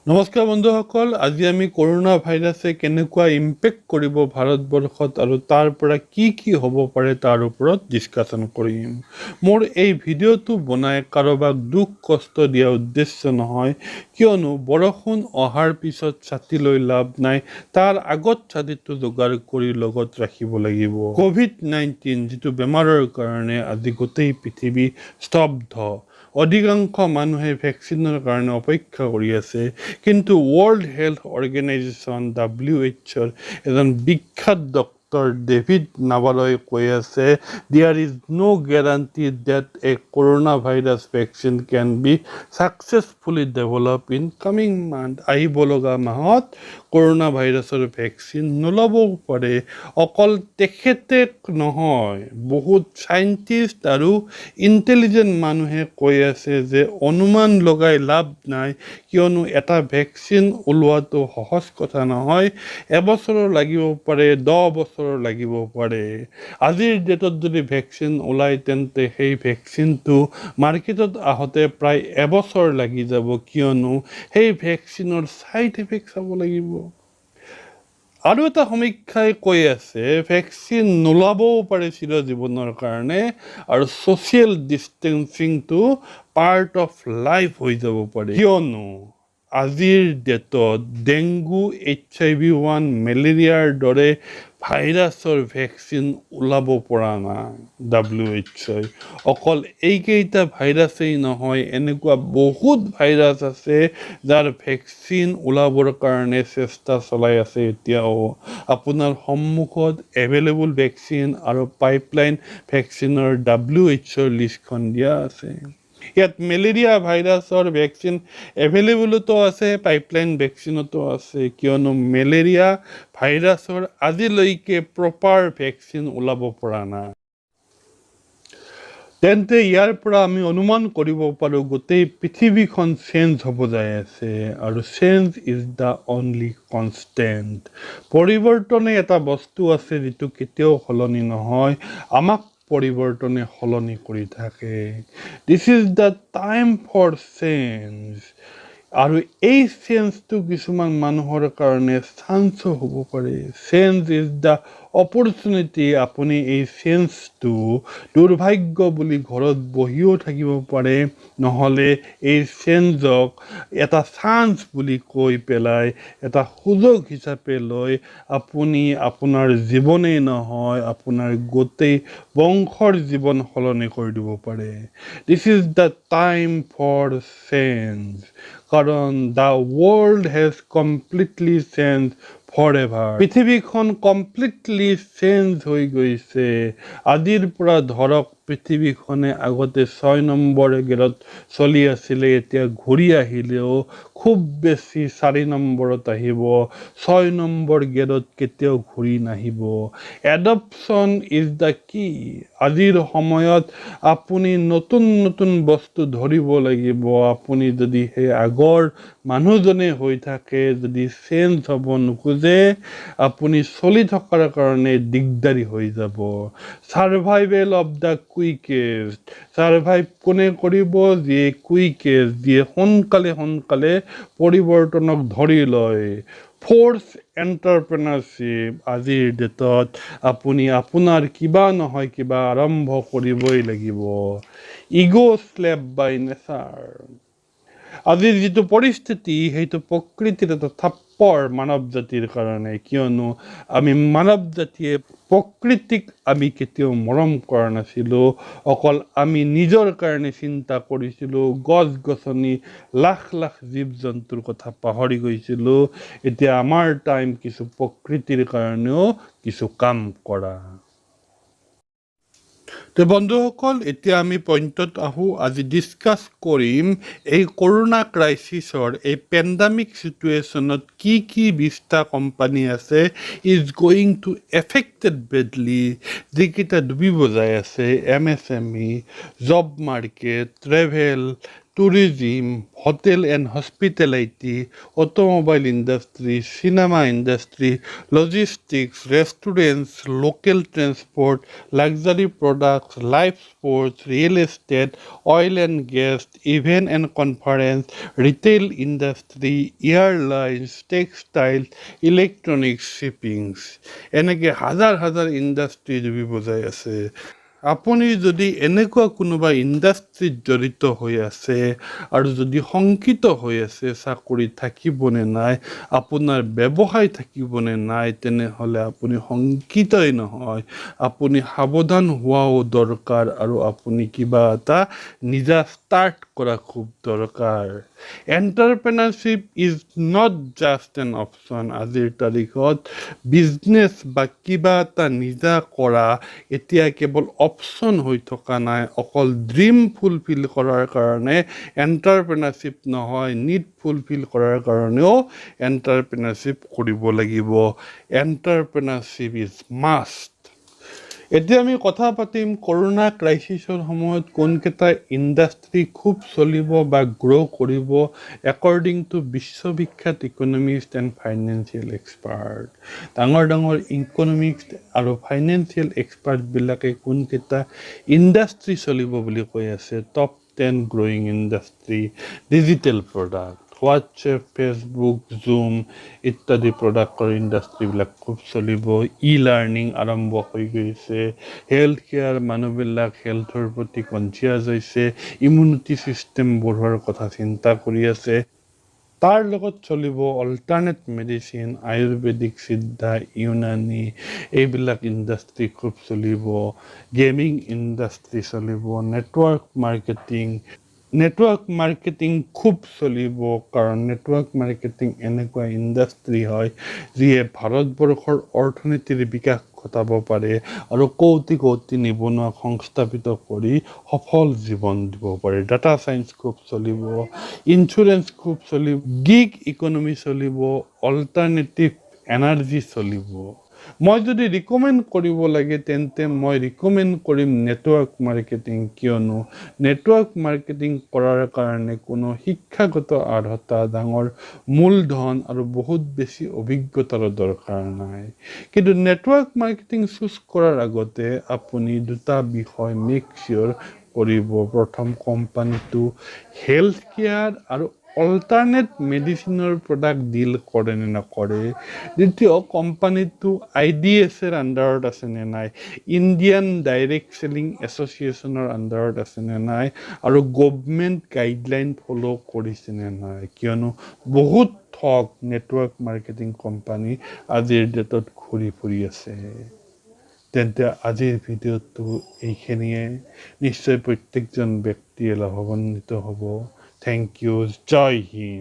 নমস্কাৰ বন্ধুসকল, আজি আমি কৰোনা ভাইৰাছে কেনেকুৱা ইম্পেক্ট কৰিব ভাৰতবৰ্ষত আৰু তাৰ পৰা কি হ'ব পাৰে তাৰ ওপৰত ডিছকাশ্যন কৰিম। মোৰ এই ভিডিঅ'টো বনাই কাৰোবাক দুখ কষ্ট দিয়া উদ্দেশ্য নহয়, কিয়নো বৰষুণ অহাৰ পিছত ছাতি লৈ লাভ নাই, তাৰ আগত ছাতিটো যোগাৰ কৰি লগত ৰাখিব লাগিব। COVID-19 যিটো বেমাৰৰ কাৰণে আজি গোটেই পৃথিৱী স্তব্ধ। অধিকাংশ মানুহে ভেকচিনৰ কাৰণে অপেক্ষা কৰি আছে, কিন্তু ৱৰ্ল্ড হেল্থ অৰ্গেনাইজেশ্যন WHOৰ এজন বিখ্যাত ডক্টৰ ডেভিড নাবাৰই কৈ আছে, there is no' guarantee that a corona virus vaccine can be successfully develop in coming month. আহিব লগা মাহত কৰোনা ভাইৰাছৰ ভেকচিন নোলাবও পাৰে। অকল তেখেতে নহয়, বহুত চাইণ্টিষ্ট আৰু ইণ্টেলিজেণ্ট মানুহে কৈ আছে যে অনুমান লগাই লাভ নাই, কিয়নো এটা ভেকচিন ওলোৱাটো সহজ কথা নহয়। এবছৰৰ লাগিব পাৰে, 10 বছৰৰ লাগিব পাৰে। আজিৰ ডেটত যদি ভেকচিন ওলায় তেন্তে সেই ভেকচিনটো মাৰ্কেটত আহোঁতে প্ৰায় এবছৰ লাগি যাব, কিয়নো সেই ভেকচিনৰ ছাইড এফেক্ট চাব লাগিব। আৰু এটা সমীক্ষাই কৈ আছে ভেকচিন নোলাবও পাৰে চিৰজীৱনৰ কাৰণে, আৰু ছ'চিয়েল ডিষ্টেঞ্চিংটো পাৰ্ট অফ লাইফ হৈ যাব পাৰে, কিয়নো আজিৰ ডেটত ডেংগু, HIV-1, মেলেৰিয়াৰ দৰে ভাইৰাছৰ ভেকচিন ওলাব পৰা নাই WHOই। অকল এইকেইটা ভাইৰাছেই নহয়, এনেকুৱা বহুত ভাইৰাছ আছে যাৰ ভেকচিন ওলাবৰ কাৰণে চেষ্টা চলাই আছে এতিয়াও। আপোনাৰ সন্মুখত এভেইলেবল ভেকচিন আৰু পাইপলাইন ভেকচিনৰ WHOৰ লিষ্টখন দিয়া আছে। ইয়াত মেলেৰিয়া ভাইৰাছৰ ভেকচিন এভেইলেবলতো আছে, পাইপলাইন ভেকচিনতো আছে, কিয়নো মেলেৰিয়া ভাইৰাছৰ আজিলৈকে প্ৰপাৰ ভেকচিন ওলাব পৰা নাই। তেন্তে ইয়াৰ পৰা আমি অনুমান কৰিব পাৰোঁ গোটেই পৃথিৱীখন চেঞ্জ হ'ব যাই আছে, আৰু change is the only constant. পৰিৱৰ্তনে এটা বস্তু আছে যিটো কেতিয়াও সলনি নহয়, আমাক পৰিৱৰ্তনে সলনি কৰি থাকে। This is the time for change. আৰু এই চেঞ্জটো কিছুমান মানুহৰ কাৰণে চান্সো হ'ব পাৰে। Change is the opportunity. আপুনি এই চেঞ্জটো দুৰ্ভাগ্য বুলি ঘৰত বহিও থাকিব পাৰে, নহ'লে এই চেঞ্জক এটা চান্স বুলি কৈ পেলাই এটা সুযোগ হিচাপে লৈ আপুনি আপোনাৰ জীৱনেই নহয়, আপোনাৰ গোটেই বংশৰ জীৱন সলনি কৰি দিব পাৰে। This is the time for change, কাৰণ the world has completely change forever. পৃথিৱীখন কমপ্লিটলি চেঞ্জ হৈ গৈছে। আজিৰ পৰা ধৰক পৃথিৱীখনে আগতে 6 নম্বৰ গেৰত চলি আছিলে, এতিয়া ঘূৰি আহিলেও খুব বেছি 4 নম্বৰত আহিব। 6 নম্বৰ গেৰত কেতিয়াও ঘূৰি নাহিব। এডপশ্যন ইজ দ্য কি। আজিৰ সময়ত আপুনি নতুন নতুন বস্তু ধৰিব লাগিব। আপুনি যদি সেই আগৰ মানুহজনে হৈ থাকে, যদি চেঞ্জ হ'ব নোখোজে, আপুনি চলি থকাৰ কাৰণে দিগদাৰী হৈ যাব। Survival of the quickest. Survive কোনে কৰিব? যিয়ে কুইকেষ্ট, যিয়ে সোনকালে পৰিৱৰ্তনক ধৰি লয়। Force entrepreneurship. আজিৰ ডেটত আপুনি আপোনাৰ কিবা নহয় কিবা আৰম্ভ কৰিবই লাগিব। ইগ' স্লেভ বাই নেচাৰ। আজিৰ যিটো পৰিস্থিতি, সেইটো প্ৰকৃতিৰ এটা থাপ্পৰ মানৱ জাতিৰ কাৰণে, কিয়নো আমি মানৱ জাতিয়ে প্ৰকৃতিক আমি কেতিয়াও মৰম কৰা নাছিলোঁ। অকল আমি নিজৰ কাৰণে চিন্তা কৰিছিলোঁ, গছ গছনি, লাখ লাখ জীৱ জন্তুৰ কথা পাহৰি গৈছিলোঁ। এতিয়া আমাৰ টাইম কিছু প্ৰকৃতিৰ কাৰণেও কিছু কাম কৰা। তো বন্ধুসকল, এতিয়া আমি পইণ্টত আহোঁ। আজি ডিছকাছ কৰিম এই কৰোনা ক্ৰাইচিছৰ, এই পেণ্ডামিক চিটুৱেশ্যনত কি 20টা কোম্পানী আছে is going to affected badly, যিকেইটা ডুবিব যাই আছে। MSME, job market, travel, tourism, hotel and hospitality, automobile industry, cinema industry, logistics, restaurants, local transport, luxury products, live sports, real estate, oil and gas, event and conference, retail industry, airlines, textiles, electronics, shippings. এনেকে হাজাৰ হাজাৰ industry জুবি বজাই আছে। আপুনি যদি এনেকুৱা কোনোবা ইণ্ডাষ্ট্ৰীত জড়িত হৈ আছে আৰু যদি শংকিত হৈ আছে চাকৰি থাকিবনে নাই, আপোনাৰ ব্যৱসায় থাকিবনে নাই, তেনেহ'লে আপুনি শংকিতই নহয়, আপুনি সাৱধান হোৱাও দৰকাৰ আৰু আপুনি কিবা এটা নিজা ষ্টাৰ্ট কৰা খুব দৰকাৰ। Entrepreneurship is not just an option. আজিৰ তাৰিখত বিজনেছ বা কিবা এটা নিজা কৰা এতিয়া কেৱল অপশ্যন হৈ থকা নাই, অকল ড্ৰিম ফুলফিল কৰাৰ কাৰণে এণ্টাৰপ্ৰেনাৰশ্বিপ নহয়, নিড ফুলফিল কৰাৰ কাৰণেও এণ্টাৰপ্ৰেনাৰশ্বিপ কৰিব লাগিব। এণ্টাৰপ্ৰেনাৰশ্বিপ ইজ মাষ্ট। এতিয়া আমি কথা পাতিম কৰোণা ক্ৰাইচিছৰ সময়ত কোনকেইটা ইণ্ডাষ্ট্ৰী খুব চলিব বা গ্ৰ' কৰিব একৰ্ডিং টু বিশ্ববিখ্যাত ইকনমিষ্ট এণ্ড ফাইনেন্সিয়েল এক্সপাৰ্ট। ডাঙৰ ডাঙৰ ইকনমিক্স আৰু ফাইনেন্সিয়েল এক্সপাৰ্টবিলাকে কোনকেইটা ইণ্ডাষ্ট্ৰী চলিব বুলি কৈ আছে। Top 10 growing industry, digital product, WhatsApp, Facebook, Zoom ইত্যাদি প্ৰডাক্টৰ ইণ্ডাষ্ট্ৰীবিলাক খুব চলিব। ই লাৰ্ণিং আৰম্ভ হৈ গৈছে, হেল্থ কেয়াৰ, মানুহবিলাক হেল্থৰ প্ৰতি কনচিয়াছ হৈছে, ইমিউনিটি ছিষ্টেম বঢ়োৱাৰ কথা চিন্তা কৰি আছে। তাৰ লগত চলিব অল্টাৰনেট মেডিচিন, আয়ুৰ্বেদিক সিদ্ধা, ইউনানী, এইবিলাক ইণ্ডাষ্ট্ৰী খুব চলিব। গেমিং ইণ্ডাষ্ট্ৰী চলিব, নেটৱৰ্ক মাৰ্কেটিং খুব চলিব, কাৰণ নেটৱৰ্ক মাৰ্কেটিং এনেকুৱা ইণ্ডাষ্ট্ৰী হয় যিয়ে ভাৰতবৰ্ষৰ অৰ্থনীতিৰ বিকাশ ঘটাব পাৰে আৰু কৌটি কৌটি নিবনুৱাক সংস্থাপিত কৰি সফল জীৱন দিব পাৰে। ডাটা চায়েন্স খুব চলিব, ইঞ্চুৰেঞ্চ খুব চলিব, গিগ ইকনমি চলিব, অল্টাৰনেটিভ এনাৰ্জি চলিব। মই যদি ৰিকমেণ্ড কৰিব লাগে তেন্তে মই ৰিকমেণ্ড কৰিম নেটৱৰ্ক মাৰ্কেটিং, কিয়নো নেটৱৰ্ক মাৰ্কেটিং কৰাৰ কাৰণে কোনো শিক্ষাগত অৰ্হতা, ডাঙৰ মূলধন আৰু বহুত বেছি অভিজ্ঞতাৰো দৰকাৰ নাই। কিন্তু নেটৱৰ্ক মাৰ্কেটিং চুজ কৰাৰ আগতে আপুনি দুটা বিষয় মেক চিয়ৰ কৰিব। প্ৰথম, কোম্পানীটো হেল্থ কেয়াৰ আৰু অল্টাৰনেট মেডিচিনৰ প্ৰডাক্ট ডিল কৰে নে নকৰে। দ্বিতীয়, কোম্পানীটো IDS-ৰ আণ্ডাৰত আছে নে নাই, ইণ্ডিয়ান ডাইৰেক্ট চেলিং এছ'চিয়েশ্যনৰ আণ্ডাৰত আছে নে নাই, আৰু গভমেণ্ট গাইডলাইন ফ'ল' কৰিছে নে নাই। কিয়নো বহুত ঠগ নেটৱৰ্ক মাৰ্কেটিং কোম্পানী আজিৰ ডেটত ঘূৰি ফুৰি আছে। তেন্তে আজিৰ ভিডিঅ'টো এইখিনিয়ে। নিশ্চয় প্ৰত্যেকজন ব্যক্তিয়ে লাভান্বিত হ'ব। Thank you. জয় হিন্দ।